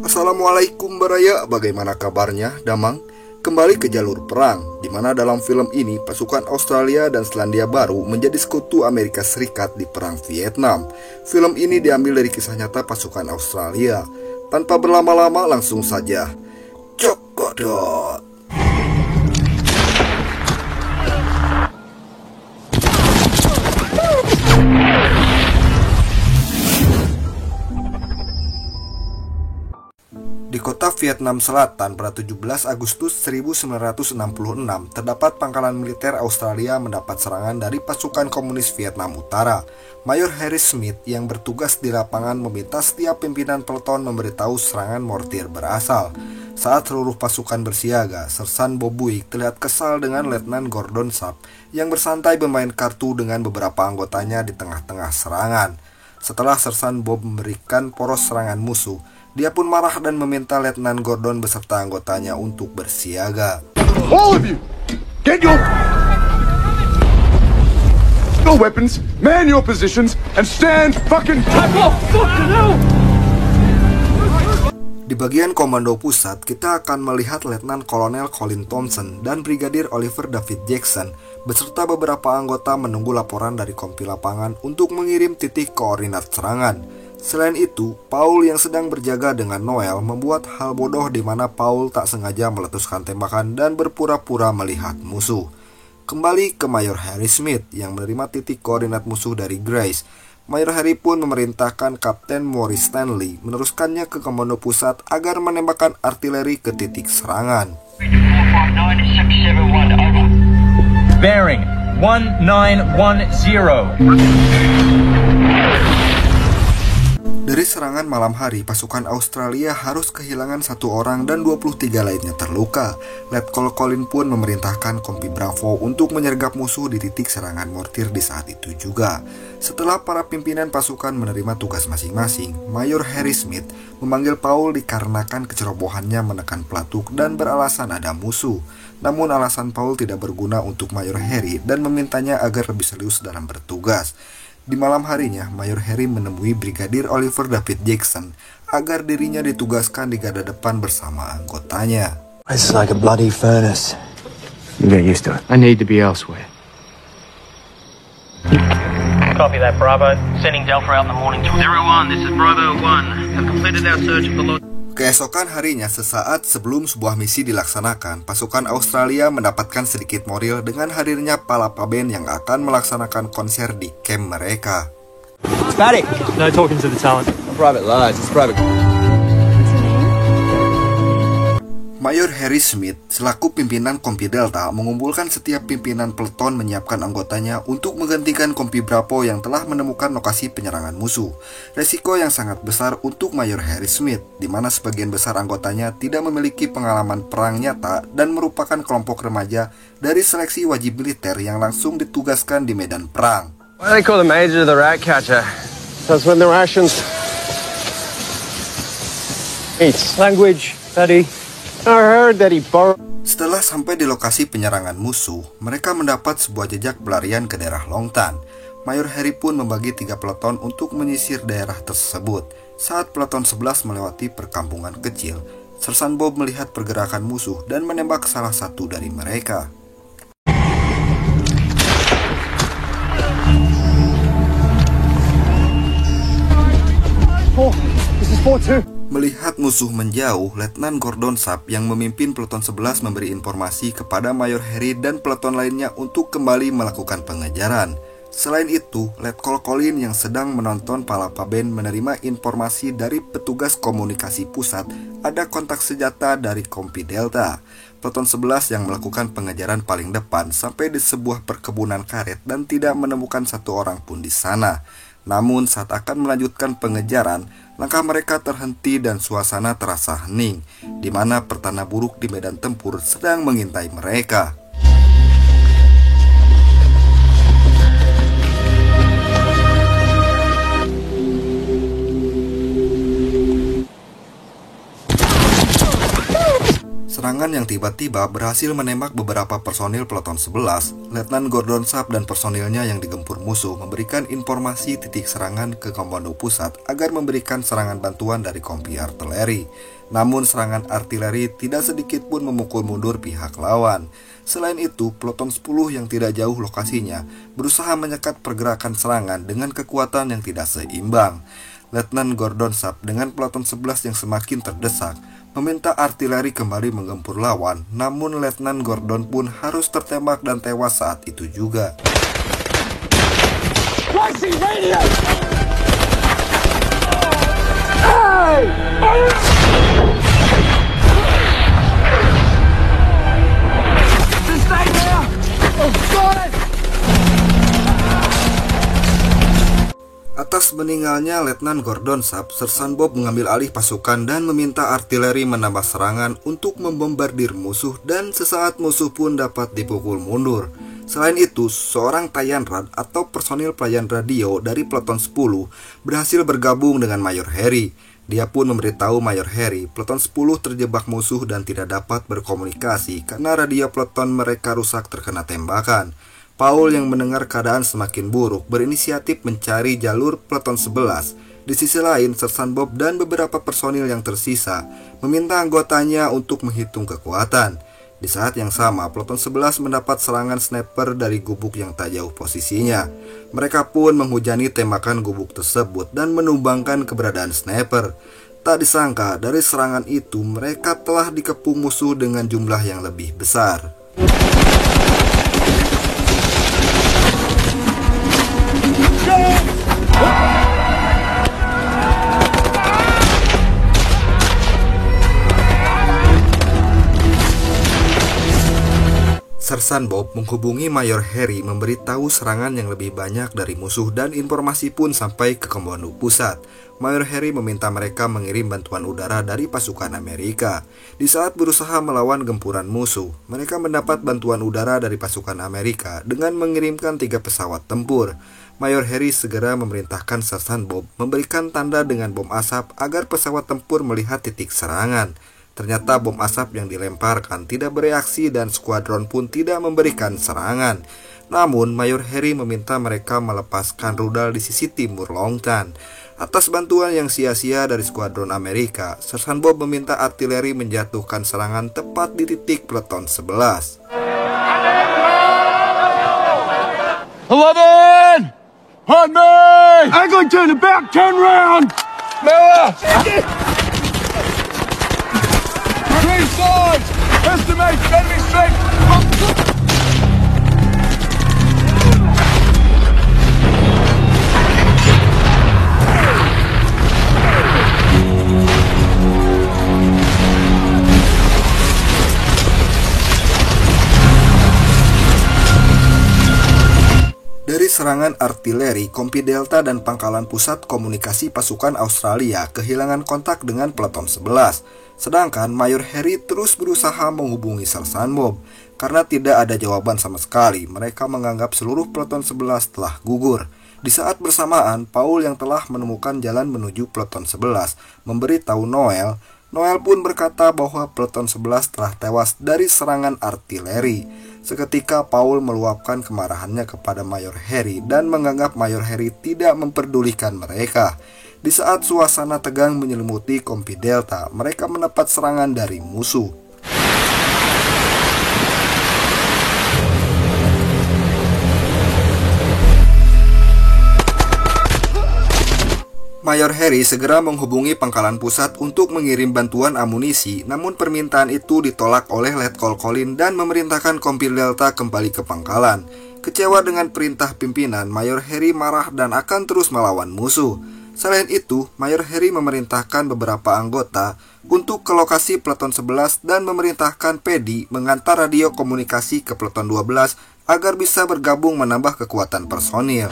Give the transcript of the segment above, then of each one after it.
Assalamualaikum Baraya, bagaimana kabarnya, Damang? Kembali ke jalur perang, di mana dalam film ini pasukan Australia dan Selandia Baru menjadi sekutu Amerika Serikat di Perang Vietnam. Film ini diambil dari kisah nyata pasukan Australia. Tanpa berlama-lama langsung saja, cokkodot. Di kota Vietnam Selatan pada 17 Agustus 1966, terdapat pangkalan militer Australia mendapat serangan dari pasukan komunis Vietnam Utara. Mayor Harry Smith yang bertugas di lapangan meminta setiap pimpinan peleton memberitahu serangan mortir berasal. Saat seluruh pasukan bersiaga, Sersan Bob Buick terlihat kesal dengan Letnan Gordon Sharp yang bersantai bermain kartu dengan beberapa anggotanya di tengah-tengah serangan. Setelah Sersan Bob memberikan poros serangan musuh, dia pun marah dan meminta Letnan Gordon beserta anggotanya untuk bersiaga. All of you, get your weapons, man your positions, and stand fucking hell. Di bagian komando pusat, kita akan melihat Letnan Kolonel Colin Thompson dan Brigadir Oliver David Jackson beserta beberapa anggota menunggu laporan dari kompi lapangan untuk mengirim titik koordinat serangan. Selain itu, Paul yang sedang berjaga dengan Noel membuat hal bodoh di mana Paul tak sengaja meletuskan tembakan dan berpura-pura melihat musuh. Kembali ke Mayor Harry Smith yang menerima titik koordinat musuh dari Grace. Mayor Harry pun memerintahkan Kapten Maurice Stanley meneruskannya ke komando pusat agar menembakkan artileri ke titik serangan. Bearing 1910. Dari serangan malam hari, pasukan Australia harus kehilangan 1 orang dan 23 lainnya terluka. Letkol Colin pun memerintahkan Kompi Bravo untuk menyergap musuh di titik serangan mortir di saat itu juga. Setelah para pimpinan pasukan menerima tugas masing-masing, Mayor Harry Smith memanggil Paul dikarenakan kecerobohannya menekan pelatuk dan beralasan ada musuh. Namun alasan Paul tidak berguna untuk Mayor Harry dan memintanya agar lebih serius dalam bertugas. Di malam harinya, Mayor Harry menemui Brigadir Oliver David Jackson agar dirinya ditugaskan di garda depan bersama anggotanya. It's like a bloody furnace. You get used to it. I need to be elsewhere. Copy that, Bravo. Sending Delta out in the morning. 01, this is Bravo 1. Have completed our search of the lot. Keesokan harinya, sesaat sebelum sebuah misi dilaksanakan, pasukan Australia mendapatkan sedikit moral dengan hadirnya Palapa Band yang akan melaksanakan konser di camp mereka. Static. No talking to the talent. Private large, it's private. Mayor Harry Smith selaku pimpinan Kompi Delta mengumpulkan setiap pimpinan peleton menyiapkan anggotanya untuk menggantikan Kompi Bravo yang telah menemukan lokasi penyerangan musuh. Resiko yang sangat besar untuk Mayor Harry Smith, di mana sebagian besar anggotanya tidak memiliki pengalaman perang nyata dan merupakan kelompok remaja dari seleksi wajib militer yang langsung ditugaskan di medan perang. Why do they call the major the rat catcher? Because when the rations eats language, buddy. I heard that he borrowed. Setelah sampai di lokasi penyerangan musuh, mereka mendapat sebuah jejak pelarian ke daerah Long Tan. Mayor Harry pun membagi 3 peleton untuk menyisir daerah tersebut. Saat peleton 11 melewati perkampungan kecil, Sersan Bob melihat pergerakan musuh dan menembak salah satu dari mereka. Oh, this is 4-2. Melihat musuh menjauh, Letnan Gordon Sharp yang memimpin peleton 11 memberi informasi kepada Mayor Harry dan peleton lainnya untuk kembali melakukan pengejaran. Selain itu, Letkol Colin yang sedang menonton Palapa Band menerima informasi dari petugas komunikasi pusat ada kontak senjata dari Kompi Delta. Peleton 11 yang melakukan pengejaran paling depan sampai di sebuah perkebunan karet dan tidak menemukan 1 orang pun di sana. Namun saat akan melanjutkan pengejaran, langkah mereka terhenti dan suasana terasa hening, di mana pertanda buruk di medan tempur sedang mengintai mereka. Serangan serangan yang tiba-tiba berhasil menembak beberapa personil Peleton 11, Letnan Gordon Sharp dan personilnya yang digempur musuh memberikan informasi titik serangan ke Komando Pusat agar memberikan serangan bantuan dari kompi artileri. Namun serangan artileri tidak sedikit pun memukul mundur pihak lawan. Selain itu, Peleton 10 yang tidak jauh lokasinya berusaha menyekat pergerakan serangan dengan kekuatan yang tidak seimbang. Letnan Gordon Sharp dengan Peleton 11 yang semakin terdesak meminta artileri kembali menggempur lawan, namun Letnan Gordon pun harus tertembak dan tewas saat itu juga. Atas meninggalnya Letnan Gordon Sharp, Sersan Bob mengambil alih pasukan dan meminta artileri menambah serangan untuk membombardir musuh, dan sesaat musuh pun dapat dipukul mundur. Selain itu, seorang Tayanrad atau personil pelayan radio dari Peleton 10 berhasil bergabung dengan Mayor Harry. Dia pun memberitahu Mayor Harry, Peleton 10 terjebak musuh dan tidak dapat berkomunikasi karena radio peleton mereka rusak terkena tembakan. Paul yang mendengar keadaan semakin buruk berinisiatif mencari jalur Peleton 11. Di sisi lain, Sersan Bob dan beberapa personil yang tersisa meminta anggotanya untuk menghitung kekuatan. Di saat yang sama, Peleton 11 mendapat serangan sniper dari gubuk yang tak jauh posisinya. Mereka pun menghujani tembakan gubuk tersebut dan menumbangkan keberadaan sniper. Tak disangka, dari serangan itu mereka telah dikepung musuh dengan jumlah yang lebih besar. Sersan Bob menghubungi Mayor Harry memberitahu serangan yang lebih banyak dari musuh dan informasi pun sampai ke Komando Pusat. Mayor Harry meminta mereka mengirim bantuan udara dari pasukan Amerika. Di saat berusaha melawan gempuran musuh, mereka mendapat bantuan udara dari pasukan Amerika dengan mengirimkan 3 pesawat tempur. Mayor Harry segera memerintahkan Sersan Bob memberikan tanda dengan bom asap agar pesawat tempur melihat titik serangan. Ternyata bom asap yang dilemparkan tidak bereaksi dan skuadron pun tidak memberikan serangan. Namun Mayor Harry meminta mereka melepaskan rudal di sisi timur Longtan. Atas bantuan yang sia-sia dari skuadron Amerika, Sersan Bob meminta artileri menjatuhkan serangan tepat di titik Peleton 11. 11! On me! Eglinton, about 10 round! Miller! Three sides! Estimate enemy strength! Dari serangan artileri, Kompi Delta dan Pangkalan Pusat Komunikasi Pasukan Australia kehilangan kontak dengan Peleton 11. Sedangkan Mayor Harry terus berusaha menghubungi Sersan Bob. Karena tidak ada jawaban sama sekali, mereka menganggap seluruh Peleton 11 telah gugur. Di saat bersamaan, Paul yang telah menemukan jalan menuju Peleton 11 memberitahu Noel. Noel pun berkata bahwa Peleton 11 telah tewas dari serangan artileri. Seketika Paul meluapkan kemarahannya kepada Mayor Harry dan menganggap Mayor Harry tidak memperdulikan mereka. Di saat suasana tegang menyelimuti Kompi Delta, mereka mendapat serangan dari musuh. Mayor Harry segera menghubungi Pangkalan Pusat untuk mengirim bantuan amunisi, namun permintaan itu ditolak oleh Letkol Colin dan memerintahkan Kompi Delta kembali ke pangkalan. Kecewa dengan perintah pimpinan, Mayor Harry marah dan akan terus melawan musuh. Selain itu, Mayor Harry memerintahkan beberapa anggota untuk ke lokasi Peleton 11 dan memerintahkan Paddy mengantar radio komunikasi ke Peleton 12 agar bisa bergabung menambah kekuatan personil.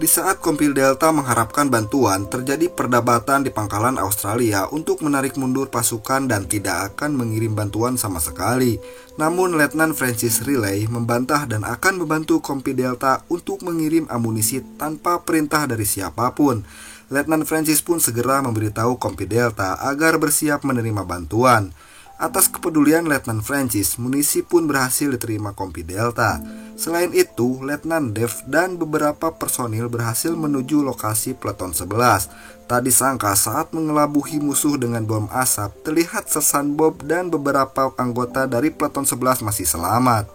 Di saat Kompil Delta mengharapkan bantuan, terjadi perdebatan di pangkalan Australia untuk menarik mundur pasukan dan tidak akan mengirim bantuan sama sekali. Namun Letnan Francis Riley membantah dan akan membantu Kompil Delta untuk mengirim amunisi tanpa perintah dari siapapun. Letnan Francis pun segera memberitahu Kompil Delta agar bersiap menerima bantuan. Atas kepedulian Letnan Francis, munisi pun berhasil diterima Kompil Delta. Selain itu, Letnan Dave dan beberapa personil berhasil menuju lokasi Peleton 11. Tak disangka saat mengelabuhi musuh dengan bom asap, terlihat Sersan Bob dan beberapa anggota dari Peleton 11 masih selamat.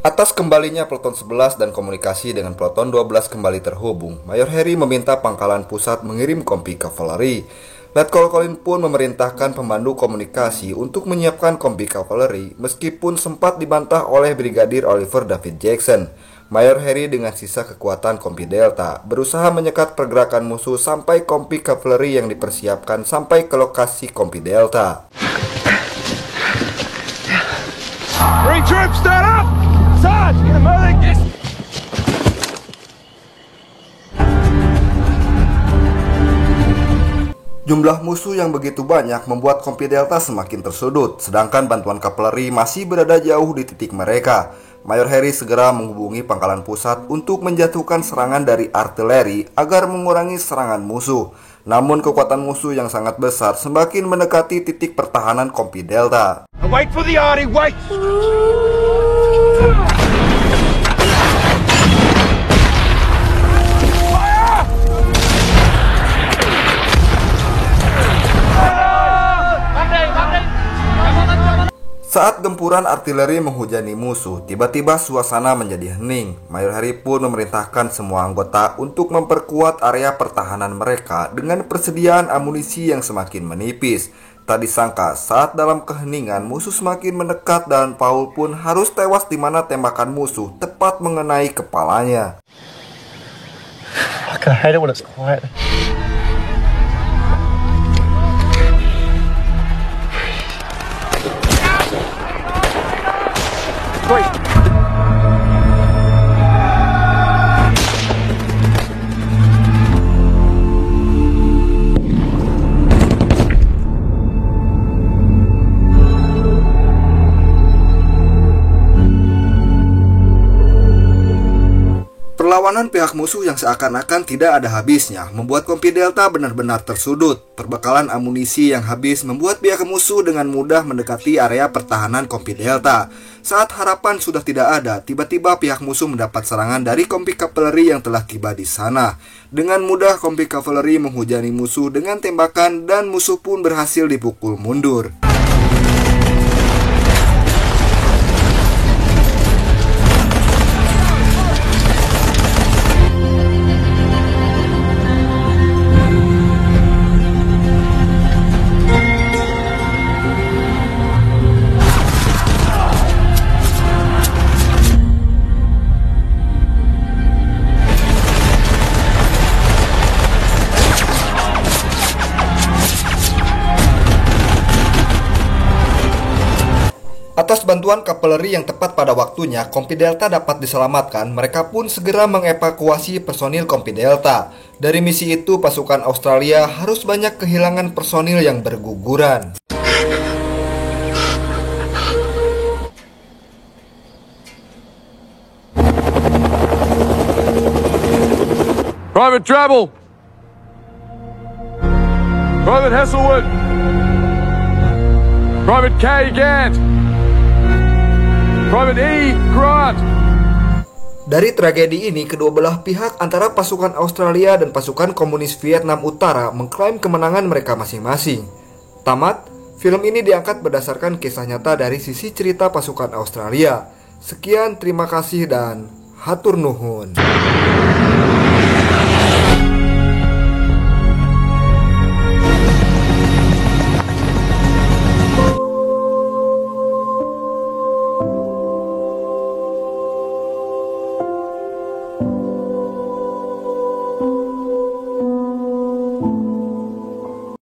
Atas kembalinya Peleton 11 dan komunikasi dengan Peleton 12 kembali terhubung, Mayor Harry meminta pangkalan pusat mengirim kompi kavaleri. Letkol Colin pun memerintahkan pemandu komunikasi untuk menyiapkan kompi kavaleri, meskipun sempat dibantah oleh Brigadir Oliver David Jackson. Mayor Harry dengan sisa kekuatan kompi Delta berusaha menyekat pergerakan musuh sampai kompi kavaleri yang dipersiapkan sampai ke lokasi kompi Delta. Three troops, stand up! Sarge, get him moving! Yes. Jumlah musuh yang begitu banyak membuat kompi Delta semakin tersudut, sedangkan bantuan kavaleri masih berada jauh di titik mereka. Mayor Harry segera menghubungi pangkalan pusat untuk menjatuhkan serangan dari artileri agar mengurangi serangan musuh. Namun kekuatan musuh yang sangat besar semakin mendekati titik pertahanan kompi Delta. Wait for the arty, wait! Saat gempuran artileri menghujani musuh, tiba-tiba suasana menjadi hening. Mayor Harry pun memerintahkan semua anggota untuk memperkuat area pertahanan mereka dengan persediaan amunisi yang semakin menipis. Tak disangka, saat dalam keheningan musuh semakin mendekat dan Paul pun harus tewas di mana tembakan musuh tepat mengenai kepalanya. I hate it when it's quiet. Perlawanan pihak musuh yang seakan-akan tidak ada habisnya membuat kompi Delta benar-benar tersudut. Perbekalan amunisi yang habis membuat pihak musuh dengan mudah mendekati area pertahanan kompi Delta. Saat harapan sudah tidak ada, tiba-tiba pihak musuh mendapat serangan dari kompi kavaleri yang telah tiba di sana. Dengan mudah kompi kavaleri menghujani musuh dengan tembakan dan musuh pun berhasil dipukul mundur. Atas bantuan kavaleri yang tepat pada waktunya, kompi Delta dapat diselamatkan. Mereka pun segera mengevakuasi personil kompi Delta. Dari misi itu, pasukan Australia harus banyak kehilangan personil yang berguguran. Private Drabble! Private Hasselwood! Private K. Gant! Private E. Grant! Dari tragedi ini, kedua belah pihak antara pasukan Australia dan pasukan komunis Vietnam Utara mengklaim kemenangan mereka masing-masing. Tamat, film ini diangkat berdasarkan kisah nyata dari sisi cerita pasukan Australia. Sekian, terima kasih dan hatur nuhun.